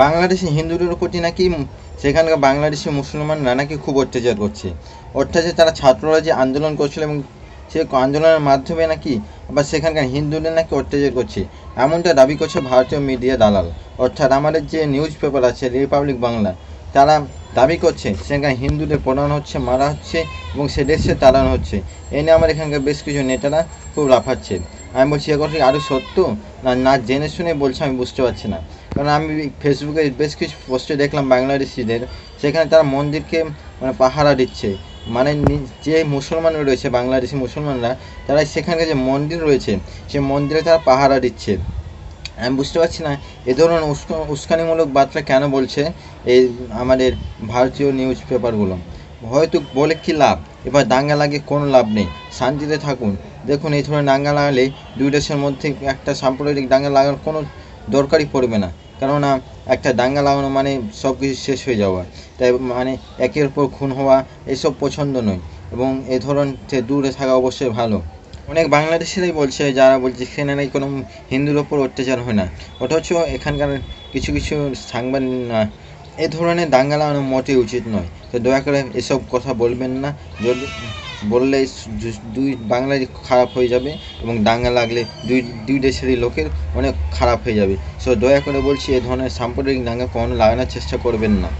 বাংলাদেশি হিন্দুদের প্রতি নাকি সেখানকার বাংলাদেশি মুসলমানরা নাকি খুব অত্যাচার করছে। তারা ছাত্ররা যে আন্দোলন করছিল এবং সে আন্দোলনের মাধ্যমে নাকি আবার সেখানকার হিন্দুদের নাকি অত্যাচার করছে, এমনটা দাবি করছে ভারতীয় মিডিয়া দালাল। অর্থাৎ আমাদের যে নিউজ পেপার আছে রিপাবলিক বাংলা, তারা দাবি করছে সেখানকার হিন্দুদের পোড়ানো হচ্ছে, মারা হচ্ছে এবং সে দেশে তাড়ানো হচ্ছে। এ নিয়ে আমার এখানকার বেশ কিছু নেতারা খুব লাফাচ্ছে। আমি বলছি এ কথা আরও সত্য না জেনে শুনে বলছে, আমি বুঝতে পারছি না। কারণ আমি ফেসবুকে বেশ কিছু পোস্টে দেখলাম বাংলাদেশিদের, সেখানে তারা মন্দিরকে পাহারা দিচ্ছে। মানে যে মুসলমান রয়েছে, বাংলাদেশি মুসলমানরা, তারা সেখানকার যে মন্দির রয়েছে সেই মন্দিরে তারা পাহারা দিচ্ছে। আমি বুঝতে পারছি না এ ধরনের উস্কানিমূলক বার্তা কেন বলছে এই আমাদের ভারতীয় নিউজ পেপারগুলো। হয়তো বলে কী লাভ? এবার দাঙ্গা লাগিয়ে কোনো লাভ নেই, শান্তিতে থাকুন। দেখুন এই ধরনের দাঙ্গা লাগালে দুই দেশের মধ্যে একটা সাম্প্রদায়িক দাঙ্গা লাগানোর কোনো দরকারই পড়বে না। কেননা একটা দাঙ্গা লাগানো মানে সব কিছু শেষ হয়ে যাওয়া, তাই মানে একের পর খুন হওয়া এসব পছন্দ নয়, এবং এ ধরন থেকে দূরে থাকা অবশ্যই ভালো। অনেক বাংলাদেশিরাই বলছে, যারা বলছে সেখানে নাকি কোনো হিন্দুর ওপর অত্যাচার হয় না, অথচ এখানকার কিছু কিছু সাংবাদিক এ ধরনের দাঙ্গা লাগানো মোটেই উচিত নয়। তো দয়া করে এসব কথা বলবেন না। যদি বললে দুই বাংলার খারাপ হয়ে যাবে এবং দাঙ্গা লাগলে দুই দেশেরই লোকের অনেক খারাপ হয়ে যাবে। সো দয়া করে বলছি এ ধরনের সাম্প্রদায়িক দাঙ্গা কখনো লাগানোর চেষ্টা করবেন না।